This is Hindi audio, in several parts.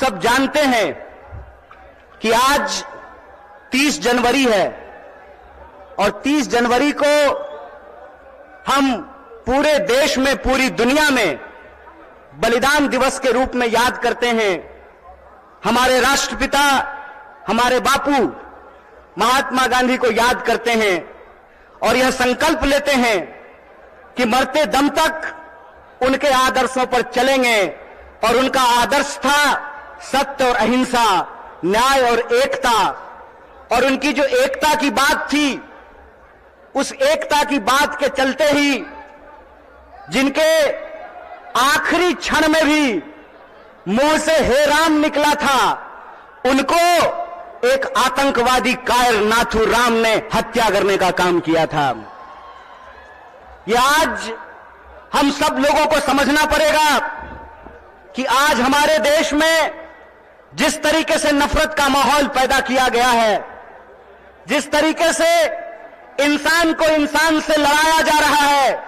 सब जानते हैं कि आज 30 जनवरी है और 30 जनवरी को हम पूरे देश में, पूरी दुनिया में बलिदान दिवस के रूप में याद करते हैं। हमारे राष्ट्रपिता, हमारे बापू महात्मा गांधी को याद करते हैं और यह संकल्प लेते हैं कि मरते दम तक उनके आदर्शों पर चलेंगे। और उनका आदर्श था सत्य और अहिंसा, न्याय और एकता। और उनकी जो एकता की बात थी, उस एकता की बात के चलते ही जिनके आखिरी क्षण में भी मुंह से हे राम निकला था, उनको एक आतंकवादी कायर नाथू राम ने हत्या करने का काम किया था। यह आज हम सब लोगों को समझना पड़ेगा कि आज हमारे देश में जिस तरीके से नफरत का माहौल पैदा किया गया है, जिस तरीके से इंसान को इंसान से लड़ाया जा रहा है,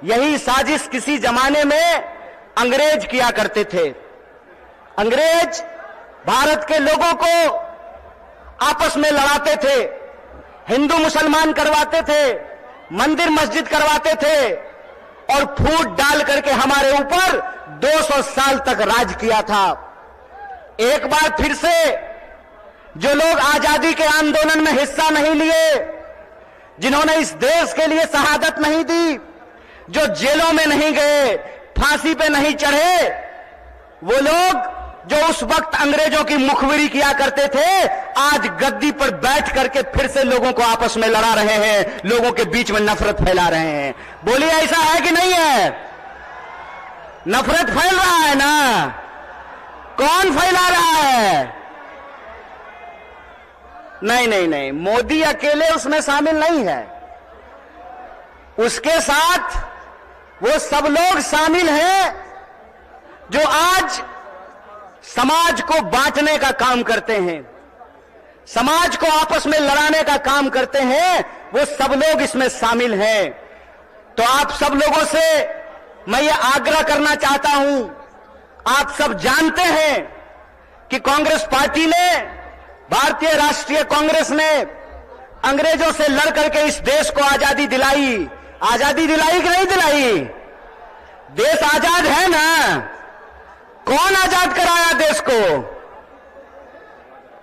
यही साजिश किसी जमाने में अंग्रेज किया करते थे। अंग्रेज भारत के लोगों को आपस में लड़ाते थे, हिंदू मुसलमान करवाते थे, मंदिर मस्जिद करवाते थे और फूट डाल करके हमारे ऊपर 200 साल तक राज किया था। एक बार फिर से जो लोग आजादी के आंदोलन में हिस्सा नहीं लिए, जिन्होंने इस देश के लिए शहादत नहीं दी, जो जेलों में नहीं गए, फांसी पे नहीं चढ़े, वो लोग जो उस वक्त अंग्रेजों की मुखबिरी किया करते थे, आज गद्दी पर बैठ करके फिर से लोगों को आपस में लड़ा रहे हैं, लोगों के बीच में नफरत फैला रहे हैं। बोलिए, ऐसा है कि नहीं है? नफरत फैल रहा है ना? कौन फैला रहा है? नहीं नहीं नहीं, मोदी अकेले उसमें शामिल नहीं है, उसके साथ वो सब लोग शामिल हैं जो आज समाज को बांटने का काम करते हैं, समाज को आपस में लड़ाने का काम करते हैं। वो सब लोग इसमें शामिल हैं। तो आप सब लोगों से मैं ये आग्रह करना चाहता हूं, आप सब जानते हैं कि कांग्रेस पार्टी ने, भारतीय राष्ट्रीय कांग्रेस ने अंग्रेजों से लड़ करके इस देश को आजादी दिलाई। आजादी दिलाई कि नहीं दिलाई? देश आजाद है ना? कौन आजाद कराया देश को?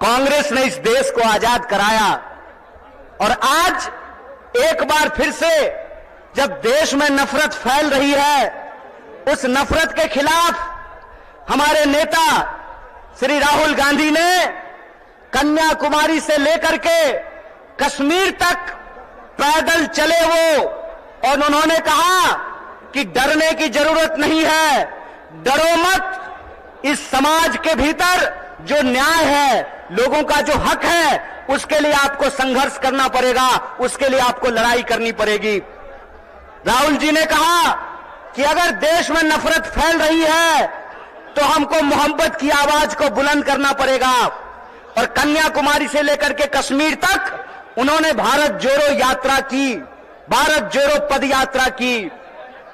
कांग्रेस ने इस देश को आजाद कराया। और आज एक बार फिर से जब देश में नफरत फैल रही है, उस नफरत के खिलाफ हमारे नेता श्री राहुल गांधी ने कन्याकुमारी से लेकर के कश्मीर तक पैदल चले वो, और उन्होंने कहा कि डरने की जरूरत नहीं है, डरो मत। इस समाज के भीतर जो न्याय है, लोगों का जो हक है, उसके लिए आपको संघर्ष करना पड़ेगा, उसके लिए आपको लड़ाई करनी पड़ेगी। राहुल जी ने कहा कि अगर देश में नफरत फैल रही है तो हमको मोहब्बत की आवाज को बुलंद करना पड़ेगा। और कन्याकुमारी से लेकर के कश्मीर तक उन्होंने भारत जोड़ो यात्रा की, भारत जोड़ो पद यात्रा की।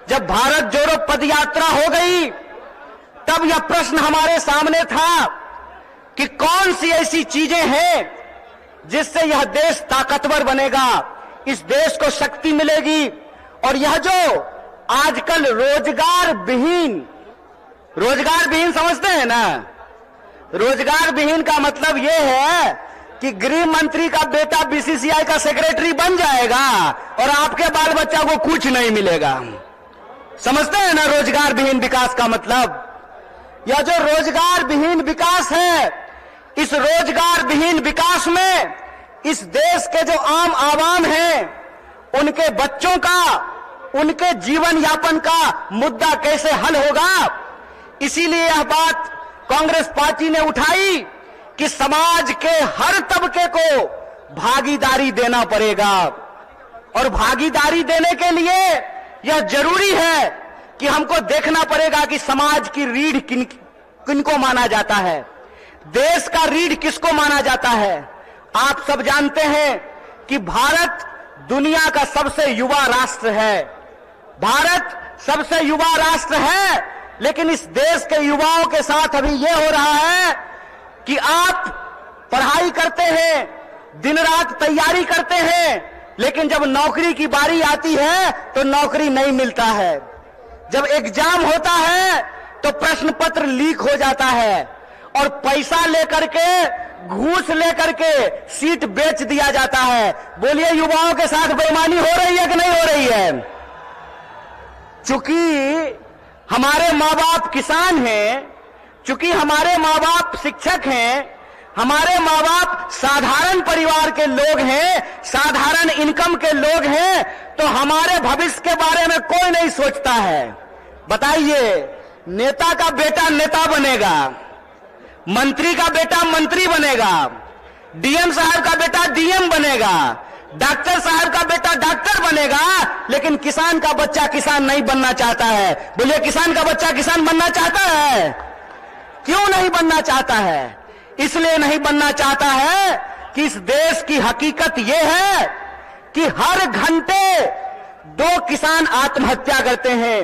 जब भारत जोड़ो पद यात्रा हो गई, तब यह प्रश्न हमारे सामने था कि कौन सी ऐसी चीजें हैं जिससे यह देश ताकतवर बनेगा, इस देश को शक्ति मिलेगी। और यह जो आजकल रोजगार विहीन समझते हैं ना? रोजगार विहीन का मतलब यह है कि गृह मंत्री का बेटा बीसीसीआई का सेक्रेटरी बन जाएगा और आपके बाल बच्चा को कुछ नहीं मिलेगा। समझते हैं ना रोजगार विहीन विकास का मतलब? यह जो रोजगार विहीन विकास है, इस रोजगार विहीन विकास में इस देश के जो आम आवाम हैं, उनके बच्चों का, उनके जीवन यापन का मुद्दा कैसे हल होगा। इसीलिए यह बात कांग्रेस पार्टी ने उठाई कि समाज के हर तबके को भागीदारी देना पड़ेगा। और भागीदारी देने के लिए यह जरूरी है कि हमको देखना पड़ेगा कि समाज की रीढ़ किनको माना जाता है, देश का रीढ़ किसको माना जाता है। आप सब जानते हैं कि भारत दुनिया का सबसे युवा राष्ट्र है। भारत सबसे युवा राष्ट्र है, लेकिन इस देश के युवाओं के साथ अभी यह हो रहा है कि आप पढ़ाई करते हैं, दिन रात तैयारी करते हैं, लेकिन जब नौकरी की बारी आती है तो नौकरी नहीं मिलता है। जब एग्जाम होता है तो प्रश्न पत्र लीक हो जाता है और पैसा लेकर के, घूस लेकर के सीट बेच दिया जाता है। बोलिए, युवाओं के साथ बेईमानी हो रही है कि नहीं हो रही है? चूंकि हमारे माँ बाप किसान हैं, चूंकि हमारे माँ बाप शिक्षक हैं, हमारे माँ बाप साधारण परिवार के लोग हैं, साधारण इनकम के लोग हैं, तो हमारे भविष्य के बारे में कोई नहीं सोचता है। बताइए, नेता का बेटा नेता बनेगा, मंत्री का बेटा मंत्री बनेगा, डीएम साहब का बेटा डीएम बनेगा, डॉक्टर साहब का बेटा डॉक्टर बनेगा, लेकिन किसान का बच्चा किसान नहीं बनना चाहता है। बोलिए, किसान का बच्चा किसान बनना चाहता है? क्यों नहीं बनना चाहता है? इसलिए नहीं बनना चाहता है कि इस देश की हकीकत यह है कि हर घंटे 2 किसान आत्महत्या करते हैं,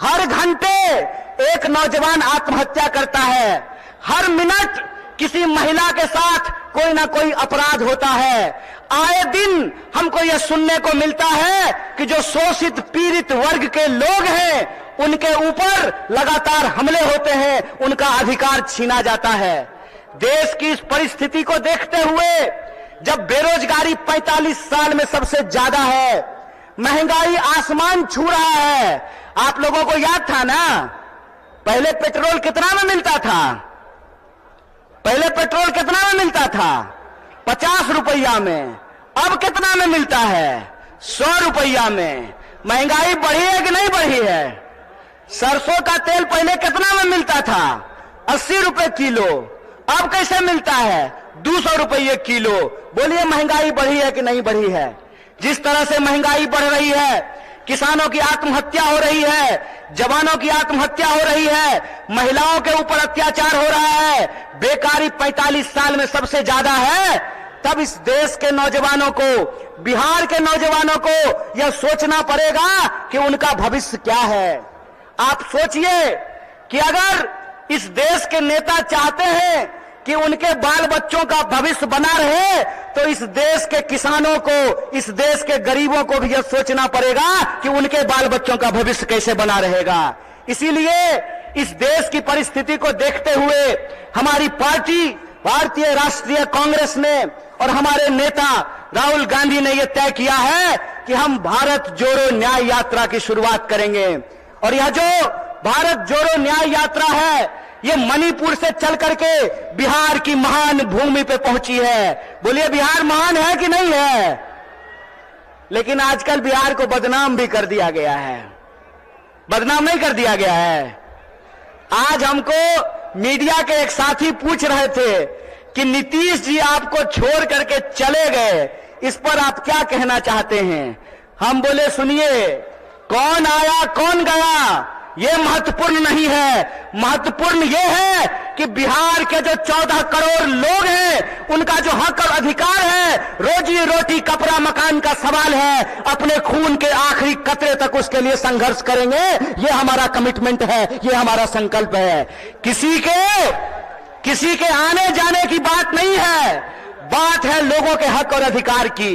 हर घंटे एक नौजवान आत्महत्या करता है, हर मिनट किसी महिला के साथ कोई ना कोई अपराध होता है। आए दिन हमको यह सुनने को मिलता है कि जो शोषित पीड़ित वर्ग के लोग हैं उनके ऊपर लगातार हमले होते हैं, उनका अधिकार छीना जाता है। देश की इस परिस्थिति को देखते हुए, जब बेरोजगारी 45 साल में सबसे ज्यादा है, महंगाई आसमान छू रहा है। आप लोगों को याद था ना, पहले पेट्रोल कितना में मिलता था? पहले पेट्रोल कितना में मिलता था? 50 रुपया में। अब कितना में मिलता है? 100 रुपया में। महंगाई बढ़ी है कि नहीं बढ़ी है? सरसों का तेल पहले कितना में मिलता था? 80 रुपए किलो। अब कैसे मिलता है? 200 रुपये किलो। बोलिए, महंगाई बढ़ी है कि नहीं बढ़ी है? जिस तरह से महंगाई बढ़ रही है, किसानों की आत्महत्या हो रही है, जवानों की आत्महत्या हो रही है, महिलाओं के ऊपर अत्याचार हो रहा है, बेकारी 45 साल में सबसे ज्यादा है, तब इस देश के नौजवानों को, बिहार के नौजवानों को यह सोचना पड़ेगा कि उनका भविष्य क्या है। आप सोचिए कि अगर इस देश के नेता चाहते हैं कि उनके बाल बच्चों का भविष्य बना रहे, तो इस देश के किसानों को, इस देश के गरीबों को भी यह सोचना पड़ेगा कि उनके बाल बच्चों का भविष्य कैसे बना रहेगा। इसीलिए इस देश की परिस्थिति को देखते हुए हमारी पार्टी भारतीय राष्ट्रीय कांग्रेस ने और हमारे नेता राहुल गांधी ने यह तय किया है कि हम भारत जोड़ो न्याय यात्रा की शुरुआत करेंगे। और यह जो भारत जोड़ो न्याय यात्रा है, ये मणिपुर से चल करके बिहार की महान भूमि पे पहुंची है। बोलिए, बिहार महान है कि नहीं है? लेकिन आजकल बिहार को बदनाम भी कर दिया गया है। बदनाम नहीं कर दिया गया है? आज हमको मीडिया के एक साथी पूछ रहे थे कि नीतीश जी आपको छोड़ करके चले गए, इस पर आप क्या कहना चाहते हैं? हम बोले, सुनिए, कौन आया कौन गया ये महत्वपूर्ण नहीं है। महत्वपूर्ण ये है कि बिहार के जो 14 करोड़ लोग हैं, उनका जो हक और अधिकार है, रोजी रोटी कपड़ा मकान का सवाल है, अपने खून के आखिरी कतरे तक उसके लिए संघर्ष करेंगे। ये हमारा कमिटमेंट है, ये हमारा संकल्प है। किसी के आने जाने की बात नहीं है, बात है लोगों के हक और अधिकार की,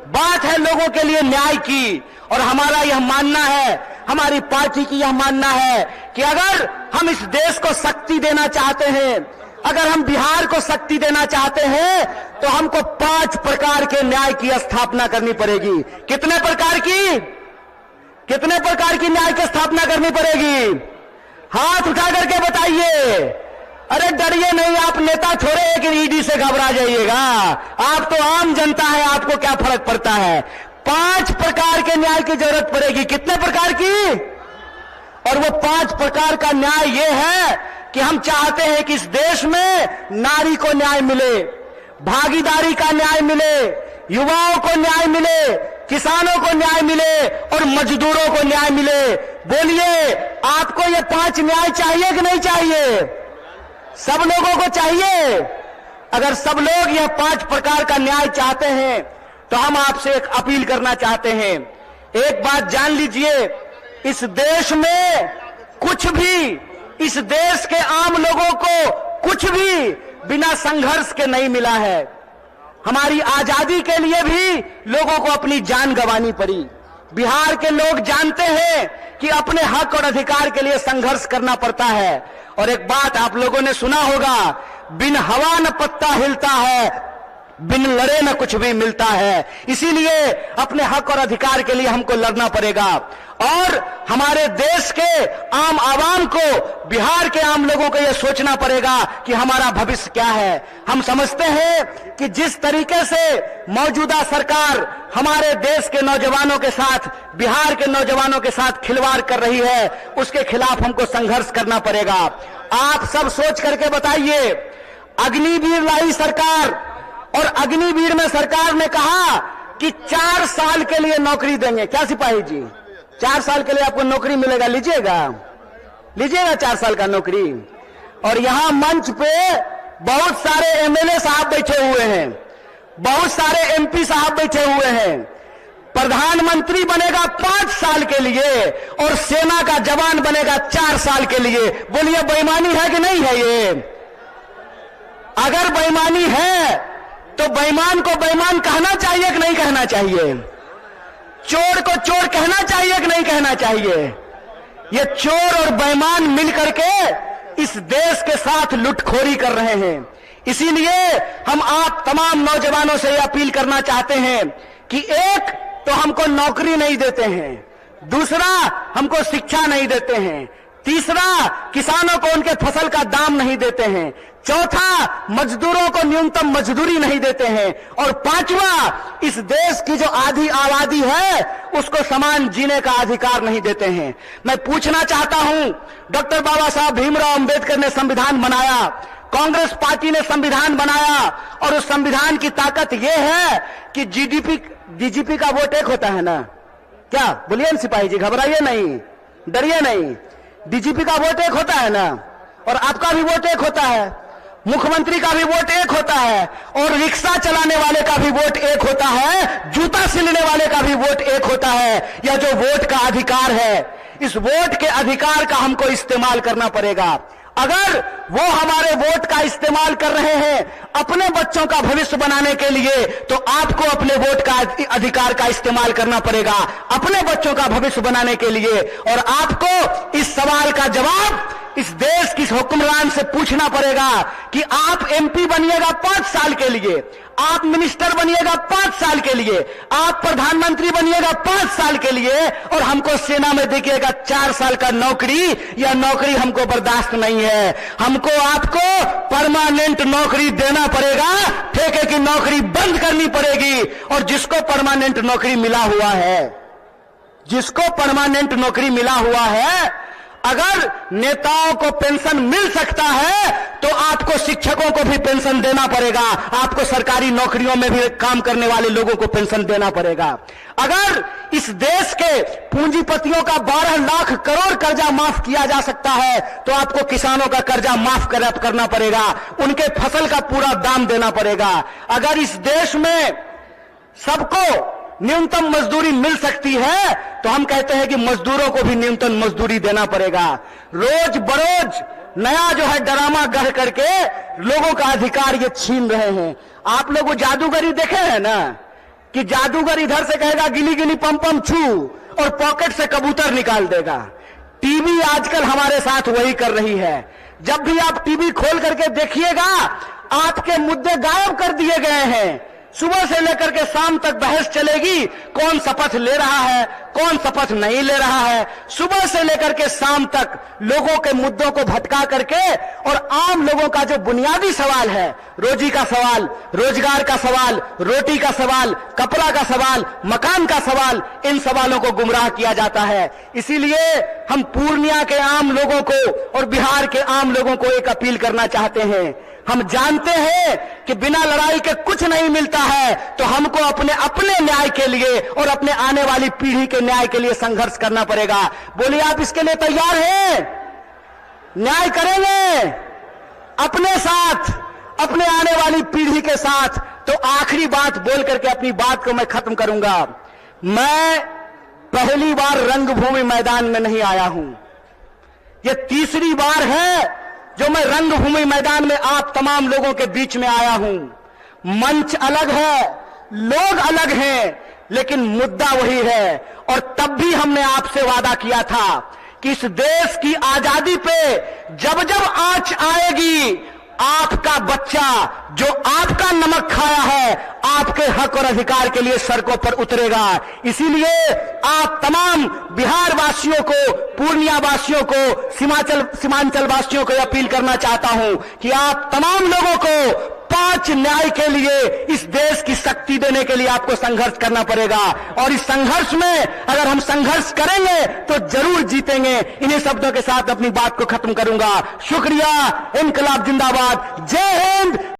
बात है लोगों के लिए न्याय की। और हमारा यह मानना है, हमारी पार्टी की यह मानना है कि अगर हम इस देश को शक्ति देना चाहते हैं, अगर हम बिहार को शक्ति देना चाहते हैं, तो हमको 5 प्रकार के न्याय की स्थापना करनी पड़ेगी। कितने प्रकार की न्याय की स्थापना करनी पड़ेगी? हाथ उठा करके बताइए। अरे डरिए नहीं, आप नेता थोड़े हैं कि ईडी से घबरा जाइएगा। आप तो आम जनता है, आपको क्या फर्क पड़ता है? 5 प्रकार के न्याय की जरूरत पड़ेगी। कितने प्रकार की? और वो 5 प्रकार का न्याय ये है कि हम चाहते हैं कि इस देश में नारी को न्याय मिले, भागीदारी का न्याय मिले, युवाओं को न्याय मिले, किसानों को न्याय मिले और मजदूरों को न्याय मिले। बोलिए, आपको ये 5 न्याय चाहिए कि नहीं चाहिए? सब लोगों को चाहिए। अगर सब लोग यह 5 प्रकार का न्याय चाहते हैं, तो हम आपसे एक अपील करना चाहते हैं। एक बात जान लीजिए, इस देश में कुछ भी इस देश के आम लोगों को कुछ भी बिना संघर्ष के नहीं मिला है। हमारी आजादी के लिए भी लोगों को अपनी जान गंवानी पड़ी। बिहार के लोग जानते हैं कि अपने हक और अधिकार के लिए संघर्ष करना पड़ता है। और एक बात आप लोगों ने सुना होगा, बिन हवा न पत्ता हिलता है, बिन लड़े न कुछ भी मिलता है। इसीलिए अपने हक और अधिकार के लिए हमको लड़ना पड़ेगा और हमारे देश के आम आवाम को, बिहार के आम लोगों को यह सोचना पड़ेगा कि हमारा भविष्य क्या है। हम समझते हैं कि जिस तरीके से मौजूदा सरकार हमारे देश के नौजवानों के साथ, बिहार के नौजवानों के साथ खिलवाड़ कर रही है, उसके खिलाफ हमको संघर्ष करना पड़ेगा। आप सब सोच करके बताइए, अग्निवीर लाई सरकार और अग्निवीर में सरकार ने कहा कि 4 साल के लिए नौकरी देंगे। क्या सिपाही जी, 4 साल के लिए आपको नौकरी मिलेगा, लीजिएगा 4 साल का नौकरी। और यहां मंच पे बहुत सारे एमएलए साहब बैठे हुए हैं, बहुत सारे एमपी साहब बैठे हुए हैं। प्रधानमंत्री बनेगा 5 साल के लिए और सेना का जवान बनेगा 4 साल के लिए। बोलिए बेईमानी है कि नहीं है? ये अगर बेईमानी है तो बेईमान को बेईमान कहना चाहिए कि नहीं कहना चाहिए? चोर को चोर कहना चाहिए कि नहीं कहना चाहिए? ये चोर और बेईमान मिलकर के इस देश के साथ लुटखोरी कर रहे हैं। इसीलिए हम आप तमाम नौजवानों से यह अपील करना चाहते हैं कि एक तो हमको नौकरी नहीं देते हैं, दूसरा हमको शिक्षा नहीं देते हैं, तीसरा किसानों को उनके फसल का दाम नहीं देते हैं, चौथा मजदूरों को न्यूनतम मजदूरी नहीं देते हैं, और पांचवा इस देश की जो आधी आबादी है उसको समान जीने का अधिकार नहीं देते हैं। मैं पूछना चाहता हूं, डॉक्टर बाबा साहब भीमराव अंबेडकर ने संविधान बनाया, कांग्रेस पार्टी ने संविधान बनाया, और उस संविधान की ताकत यह है कि डीजीपी का वोट एक होता है ना? क्या बोलिए न सिपाही जी, घबराइए नहीं, डरिए नहीं। डीजीपी का वोट एक होता है ना, और आपका भी वोट एक होता है, मुख्यमंत्री का भी वोट एक होता है, और रिक्शा चलाने वाले का भी वोट एक होता है, जूता सिलने वाले का भी वोट एक होता है। यह जो वोट का अधिकार है, इस वोट के अधिकार का हमको इस्तेमाल करना पड़ेगा। अगर वो हमारे वोट का इस्तेमाल कर रहे हैं अपने बच्चों का भविष्य बनाने के लिए, तो आपको अपने वोट का अधिकार का इस्तेमाल करना पड़ेगा अपने बच्चों का भविष्य बनाने के लिए। और आपको इस सवाल का जवाब इस देश की हुक्मरान से पूछना पड़ेगा कि आप एमपी बनिएगा 5 साल के लिए, आप मिनिस्टर बनिएगा 5 साल के लिए, आप प्रधानमंत्री बनिएगा 5 साल के लिए, और हमको सेना में देखिएगा 4 साल का नौकरी। यह नौकरी हमको बर्दाश्त नहीं है। हमको आपको परमानेंट नौकरी देना पड़ेगा, ठेके की नौकरी बंद करनी पड़ेगी। और जिसको परमानेंट नौकरी मिला हुआ है, जिसको परमानेंट नौकरी मिला हुआ है, अगर नेताओं को पेंशन मिल सकता है तो आपको शिक्षकों को भी पेंशन देना पड़ेगा, आपको सरकारी नौकरियों में भी काम करने वाले लोगों को पेंशन देना पड़ेगा। अगर इस देश के पूंजीपतियों का 12 लाख करोड़ कर्जा माफ किया जा सकता है तो आपको किसानों का कर्जा माफ करना पड़ेगा, उनके फसल का पूरा दाम देना पड़ेगा। अगर इस देश में सबको न्यूनतम मजदूरी मिल सकती है तो हम कहते हैं कि मजदूरों को भी न्यूनतम मजदूरी देना पड़ेगा। रोज बरोज नया जो है ड्रामा गढ़ करके लोगों का अधिकार ये छीन रहे हैं। आप लोग वो जादूगरी देखे हैं ना, कि जादूगर इधर से कहेगा गिली गिली पम पम छू और पॉकेट से कबूतर निकाल देगा। टीवी आजकल हमारे साथ वही कर रही है। जब भी आप टीवी खोल करके देखिएगा, आपके मुद्दे गायब कर दिए गए हैं। सुबह से लेकर के शाम तक बहस चलेगी, कौन शपथ ले रहा है, कौन शपथ नहीं ले रहा है। सुबह से लेकर के शाम तक लोगों के मुद्दों को भटका करके और आम लोगों का जो बुनियादी सवाल है, रोजी का सवाल, रोजगार का सवाल, रोटी का सवाल, कपड़ा का सवाल, मकान का सवाल, इन सवालों को गुमराह किया जाता है। इसीलिए हम पूर्णिया के आम लोगों को और बिहार के आम लोगों को एक अपील करना चाहते हैं। हम जानते हैं कि बिना लड़ाई के कुछ नहीं मिलता है, तो हमको अपने न्याय के लिए और अपने आने वाली पीढ़ी के न्याय के लिए संघर्ष करना पड़ेगा। बोलिए, आप इसके लिए तैयार हैं? न्याय करेंगे अपने साथ, अपने आने वाली पीढ़ी के साथ। तो आखिरी बात बोल करके अपनी बात को मैं खत्म करूंगा। मैं पहली बार रंगभूमि मैदान में नहीं आया हूं। ये तीसरी बार है जो मैं रंगभूमि मैदान में आप तमाम लोगों के बीच में आया हूं। मंच अलग है, लोग अलग हैं, लेकिन मुद्दा वही है। और तब भी हमने आपसे वादा किया था कि इस देश की आजादी पे जब जब आंच आएगी, आपका बच्चा जो आपका नमक खाया है, आपके हक और अधिकार के लिए सड़कों पर उतरेगा। इसीलिए आप तमाम बिहार वासियों को, पूर्णिया वासियों को, सीमांचल वासियों को अपील करना चाहता हूं कि आप तमाम लोगों को 5 न्याय के लिए, इस देश की शक्ति देने के लिए आपको संघर्ष करना पड़ेगा। और इस संघर्ष में अगर हम संघर्ष करेंगे तो जरूर जीतेंगे। इन्हीं शब्दों के साथ अपनी बात को खत्म करूंगा। शुक्रिया। इनकलाब जिंदाबाद। जय हिंद।